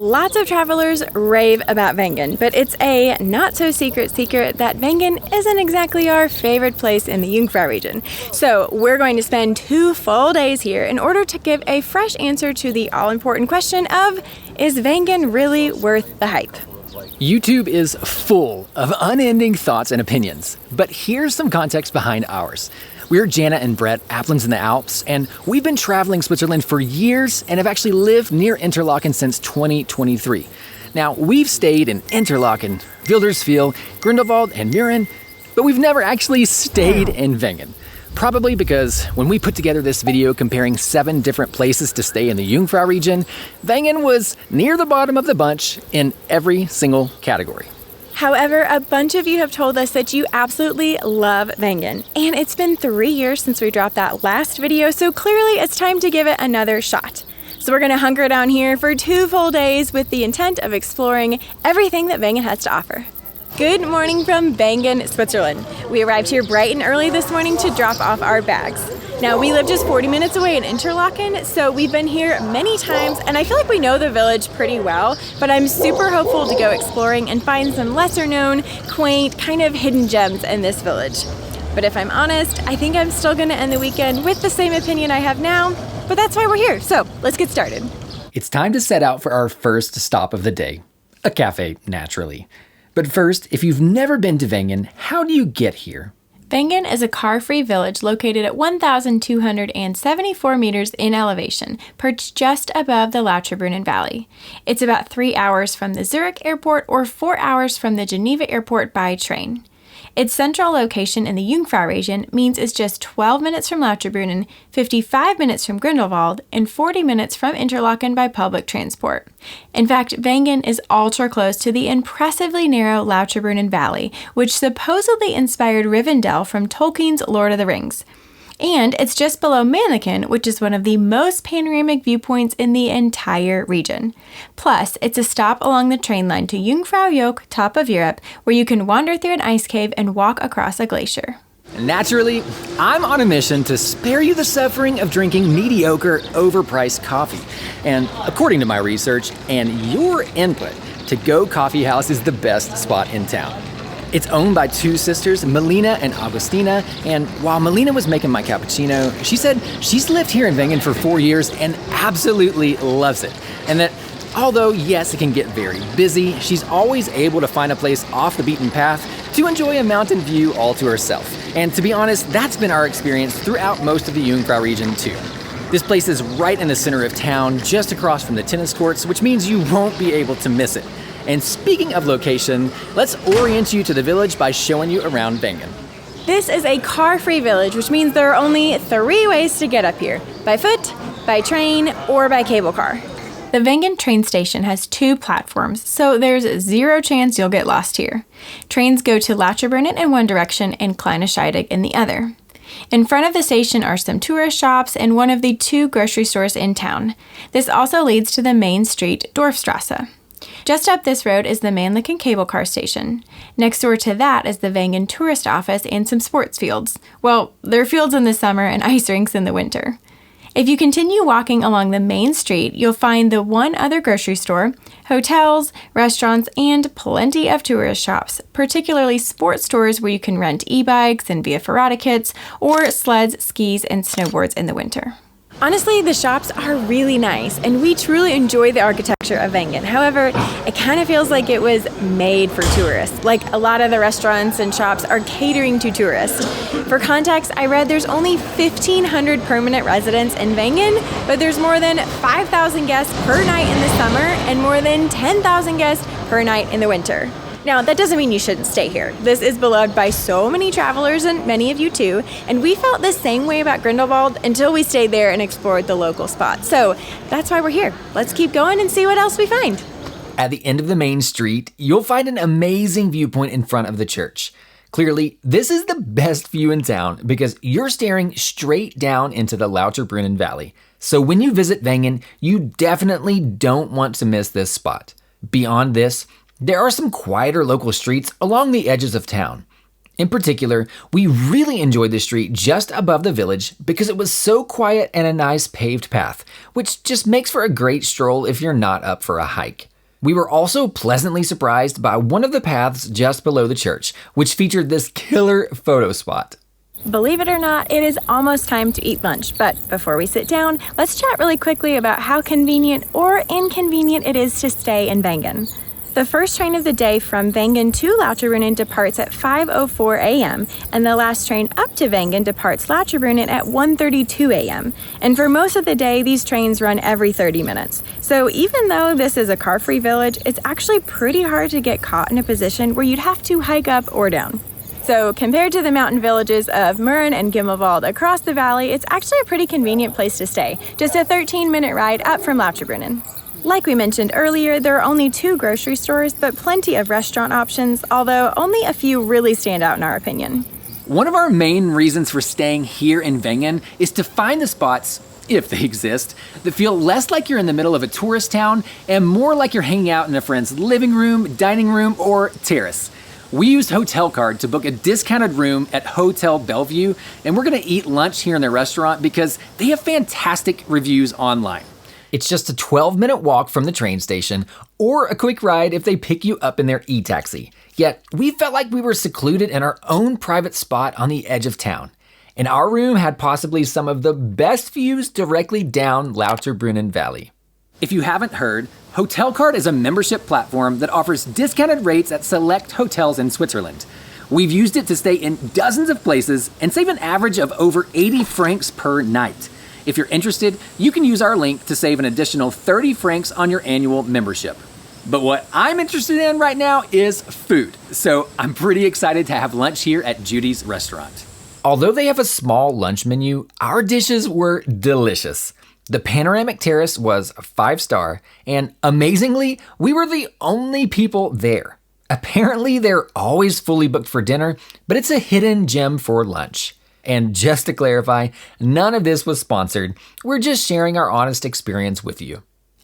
Lots of travelers rave about Wengen, but it's a not-so-secret secret that Wengen isn't exactly our favorite place in the Jungfrau Region. So we're going to spend 2 full days here in order to give a fresh answer to the all-important question of, is Wengen really worth the hype? YouTube is full of unending thoughts and opinions, but here's some context behind ours. We're Jana and Brett, Aplins in the Alps, and we've been traveling Switzerland for years and have actually lived near Interlaken since 2023. Now, we've stayed in Interlaken, Wilderswil, Grindelwald, and Mürren, but we've never actually stayed in Wengen. Probably because when we put together this video comparing 7 different places to stay in the Jungfrau region, Wengen was near the bottom of the bunch in every single category. However, a bunch of you have told us that you absolutely love Wengen, and it's been 3 years since we dropped that last video, so clearly it's time to give it another shot. So we're gonna hunker down here for 2 full days with the intent of exploring everything that Wengen has to offer. Good morning from Wengen, Switzerland. We arrived here bright and early this morning to drop off our bags. Now, we live just 40 minutes away in Interlaken, so we've been here many times, and I feel like we know the village pretty well, but I'm super hopeful to go exploring and find some lesser-known, quaint, kind of hidden gems in this village. But if I'm honest, I think I'm still gonna end the weekend with the same opinion I have now, but that's why we're here, so let's get started. It's time to set out for our first stop of the day. A cafe, naturally. But first, if you've never been to Wengen, how do you get here? Wengen is a car-free village located at 1,274 meters in elevation, perched just above the Lauterbrunnen Valley. It's about 3 hours from the Zurich airport or 4 hours from the Geneva airport by train. Its central location in the Jungfrau region means it's just 12 minutes from Lauterbrunnen, 55 minutes from Grindelwald, and 40 minutes from Interlaken by public transport. In fact, Wengen is ultra close to the impressively narrow Lauterbrunnen Valley, which supposedly inspired Rivendell from Tolkien's Lord of the Rings. And it's just below Manneken, which is one of the most panoramic viewpoints in the entire region. Plus, it's a stop along the train line to Jungfrau Joch, top of Europe, where you can wander through an ice cave and walk across a glacier. Naturally, I'm on a mission to spare you the suffering of drinking mediocre, overpriced coffee. And according to my research and your input, To Go Coffee House is the best spot in town. It's owned by 2 sisters, Melina and Augustina, and while Melina was making my cappuccino, she said she's lived here in Wengen for 4 years and absolutely loves it. And that although, yes, it can get very busy, she's always able to find a place off the beaten path to enjoy a mountain view all to herself. And to be honest, that's been our experience throughout most of the Jungfrau region too. This place is right in the center of town, just across from the tennis courts, which means you won't be able to miss it. And speaking of location, let's orient you to the village by showing you around Wengen. This is a car-free village, which means there are only 3 ways to get up here: by foot, by train, or by cable car. The Wengen train station has 2 platforms, so there's 0 chance you'll get lost here. Trains go to Lauterbrunnen in one direction and Kleine Scheidegg in the other. In front of the station are some tourist shops and one of the 2 grocery stores in town. This also leads to the main street, Dorfstrasse. Just up this road is the Manneken cable car station. Next door to that is the Wengen tourist office and some sports fields. Well, there are fields in the summer and ice rinks in the winter. If you continue walking along the main street, you'll find the one other grocery store, hotels, restaurants, and plenty of tourist shops, particularly sports stores where you can rent e-bikes and Via Ferrata kits, or sleds, skis, and snowboards in the winter. Honestly, the shops are really nice, and we truly enjoy the architecture of Wengen. However, it kind of feels like it was made for tourists. Like, a lot of the restaurants and shops are catering to tourists. For context, I read there's only 1,500 permanent residents in Wengen, but there's more than 5,000 guests per night in the summer and more than 10,000 guests per night in the winter. Now, that doesn't mean you shouldn't stay here. This is beloved by so many travelers, and many of you too, and we felt the same way about Grindelwald until we stayed there and explored the local spots. So that's why we're here. Let's keep going and see what else we find. At the end of the main street, you'll find an amazing viewpoint in front of the church. Clearly, this is the best view in town because you're staring straight down into the Lauterbrunnen Valley. So when you visit Wengen, you definitely don't want to miss this spot. Beyond this, there are some quieter local streets along the edges of town. In particular, we really enjoyed the street just above the village because it was so quiet and a nice paved path, which just makes for a great stroll if you're not up for a hike. We were also pleasantly surprised by one of the paths just below the church, which featured this killer photo spot. Believe it or not, it is almost time to eat lunch, but before we sit down, let's chat really quickly about how convenient or inconvenient it is to stay in Wengen. The first train of the day from Wengen to Lauterbrunnen departs at 5:04 a.m., and the last train up to Wengen departs Lauterbrunnen at 1:32 a.m. And for most of the day, these trains run every 30 minutes. So even though this is a car-free village, it's actually pretty hard to get caught in a position where you'd have to hike up or down. So compared to the mountain villages of Mürren and Grindelwald across the valley, it's actually a pretty convenient place to stay, just a 13-minute ride up from Lauterbrunnen. Like we mentioned earlier, there are only 2 grocery stores, but plenty of restaurant options, although only a few really stand out in our opinion. One of our main reasons for staying here in Wengen is to find the spots, if they exist, that feel less like you're in the middle of a tourist town and more like you're hanging out in a friend's living room, dining room, or terrace. We used Hotel Card to book a discounted room at Hotel Bellevue, and we're gonna eat lunch here in their restaurant because they have fantastic reviews online. It's just a 12-minute walk from the train station, or a quick ride if they pick you up in their e-taxi. Yet, we felt like we were secluded in our own private spot on the edge of town. And our room had possibly some of the best views directly down Lauterbrunnen Valley. If you haven't heard, Hotel Card is a membership platform that offers discounted rates at select hotels in Switzerland. We've used it to stay in dozens of places and save an average of over 80 francs per night. If you're interested, you can use our link to save an additional 30 francs on your annual membership. But what I'm interested in right now is food, so I'm pretty excited to have lunch here at Judy's restaurant. Although they have a small lunch menu, our dishes were delicious. The panoramic terrace was 5-star, and amazingly, we were the only people there. Apparently, they're always fully booked for dinner, but it's a hidden gem for lunch. And just to clarify, none of this was sponsored. We're just sharing our honest experience with you.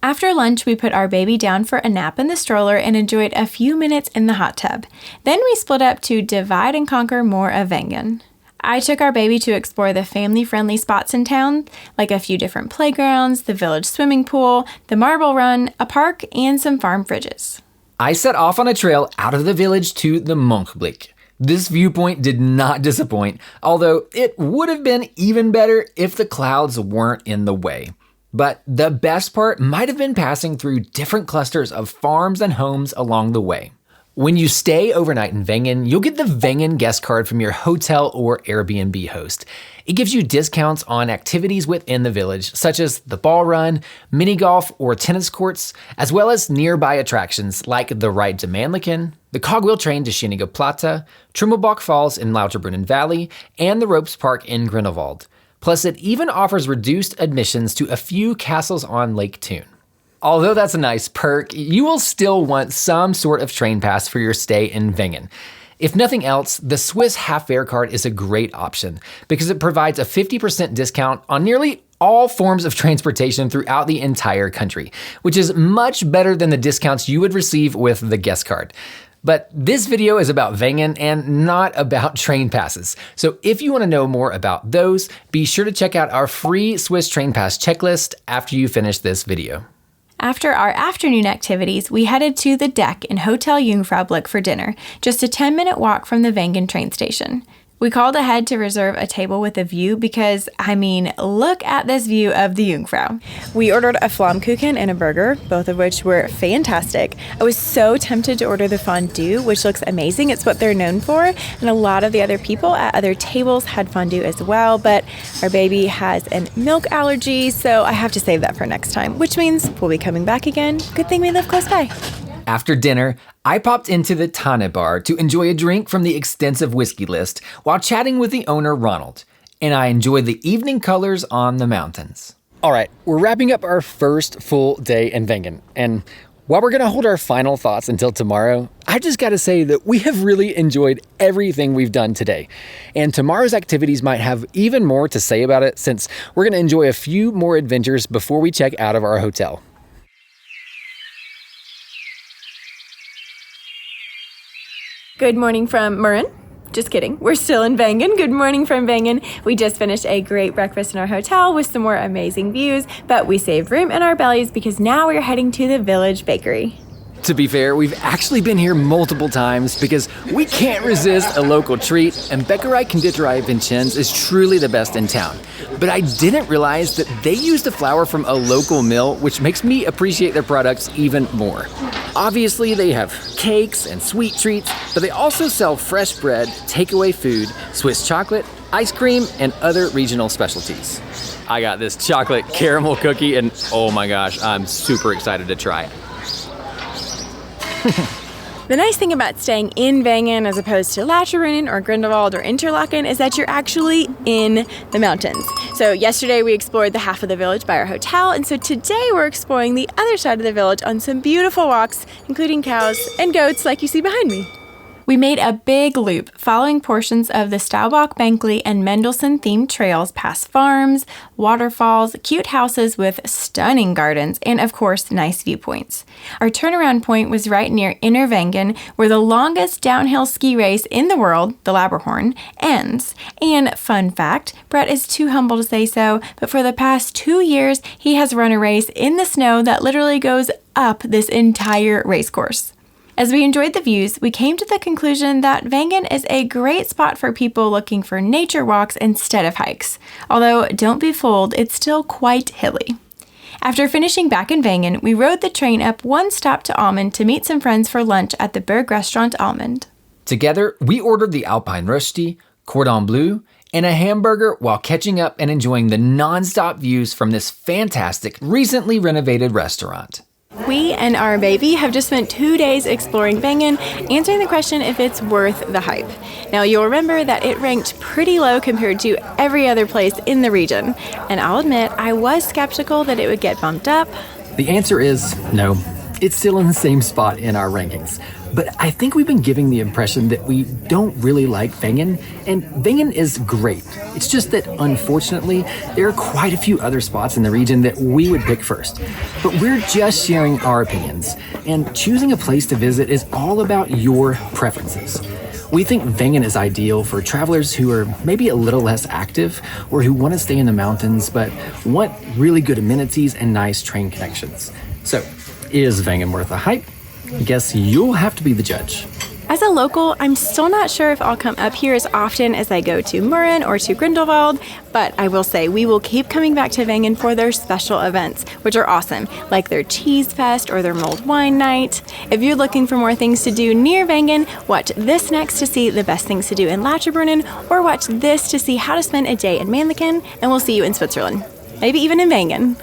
After lunch, we put our baby down for a nap in the stroller and enjoyed a few minutes in the hot tub. Then we split up to divide and conquer more of Wengen. I took our baby to explore the family-friendly spots in town, like a few different playgrounds, the village swimming pool, the marble run, a park, and some farm fridges. I set off on a trail out of the village to the Monkblick. This viewpoint did not disappoint, although it would have been even better if the clouds weren't in the way. But the best part might have been passing through different clusters of farms and homes along the way. When you stay overnight in Wengen, you'll get the Wengen guest card from your hotel or Airbnb host. It gives you discounts on activities within the village, such as the ball run, mini golf, or tennis courts, as well as nearby attractions like the ride to Mannlichen, the cogwheel train to Schöne Platte, Trümmelbach Falls in Lauterbrunnen Valley, and the Ropes Park in Grindelwald. Plus, it even offers reduced admissions to a few castles on Lake Thun. Although that's a nice perk, you will still want some sort of train pass for your stay in Wengen. If nothing else, the Swiss half-fare card is a great option because it provides a 50% discount on nearly all forms of transportation throughout the entire country, which is much better than the discounts you would receive with the guest card. But this video is about Wengen and not about train passes. So if you want to know more about those, be sure to check out our free Swiss train pass checklist after you finish this video. After our afternoon activities, we headed to the deck in Hotel Jungfrau for dinner, just a 10-minute walk from the Wengen train station. We called ahead to reserve a table with a view because, look at this view of the Jungfrau. We ordered a Flammkuchen and a burger, both of which were fantastic. I was so tempted to order the fondue, which looks amazing. It's what they're known for, and a lot of the other people at other tables had fondue as well, but our baby has a milk allergy, so I have to save that for next time, which means we'll be coming back again. Good thing we live close by. After dinner, I popped into the Tanne Bar to enjoy a drink from the extensive whiskey list while chatting with the owner, Ronald, and I enjoyed the evening colors on the mountains. All right, we're wrapping up our first full day in Wengen, and while we're gonna hold our final thoughts until tomorrow, I just gotta say that we have really enjoyed everything we've done today, and tomorrow's activities might have even more to say about it since we're gonna enjoy a few more adventures before we check out of our hotel. Good morning from Mürren. just kidding. We're still in Wengen. Good morning from Wengen. We just finished a great breakfast in our hotel with some more amazing views, but we saved room in our bellies because now we're heading to the village bakery. To be fair, we've actually been here multiple times because we can't resist a local treat, and Bäckerei Konditorei Vincennes is truly the best in town. But I didn't realize that they use the flour from a local mill, which makes me appreciate their products even more. Obviously, they have cakes and sweet treats, but they also sell fresh bread, takeaway food, Swiss chocolate, ice cream, and other regional specialties. I got this chocolate caramel cookie, and oh my gosh, I'm super excited to try it. The nice thing about staying in Wengen as opposed to Lacherbrunnen or Grindelwald or Interlaken is that you're actually in the mountains. So yesterday we explored the half of the village by our hotel, and so today we're exploring the other side of the village on some beautiful walks, including cows and goats like you see behind me. We made a big loop following portions of the Staubach-Bankli and Mendelssohn-themed trails past farms, waterfalls, cute houses with stunning gardens, and of course, nice viewpoints. Our turnaround point was right near Inner Wengen, where the longest downhill ski race in the world, the Laberhorn, ends. And fun fact, Brett is too humble to say so, but for the past 2 years, he has run a race in the snow that literally goes up this entire race course. As we enjoyed the views, we came to the conclusion that Wengen is a great spot for people looking for nature walks instead of hikes. Although, don't be fooled, it's still quite hilly. After finishing back in Wengen, we rode the train up one stop to Almond to meet some friends for lunch at the Berg restaurant Almond. Together, we ordered the Alpine Rösti, Cordon Bleu, and a hamburger while catching up and enjoying the non-stop views from this fantastic, recently renovated restaurant. We and our baby have just spent 2 days exploring Wengen, answering the question if it's worth the hype. Now, you'll remember that it ranked pretty low compared to every other place in the region, and I'll admit I was skeptical that it would get bumped up. The answer is no. It's still in the same spot in our rankings. But I think we've been giving the impression that we don't really like Wengen, and Wengen is great. It's just that, unfortunately, there are quite a few other spots in the region that we would pick first. But we're just sharing our opinions, and choosing a place to visit is all about your preferences. We think Wengen is ideal for travelers who are maybe a little less active or who want to stay in the mountains but want really good amenities and nice train connections. So, is Wengen worth the hype? I guess you'll have to be the judge. As a local, I'm still not sure if I'll come up here as often as I go to Mürren or to Grindelwald, but I will say we will keep coming back to Wengen for their special events, which are awesome, like their Cheese Fest or their Mulled Wine Night. If you're looking for more things to do near Wengen, watch this next to see the best things to do in Lacherbrunnen, or watch this to see how to spend a day in Manneken, and we'll see you in Switzerland. Maybe even in Wengen.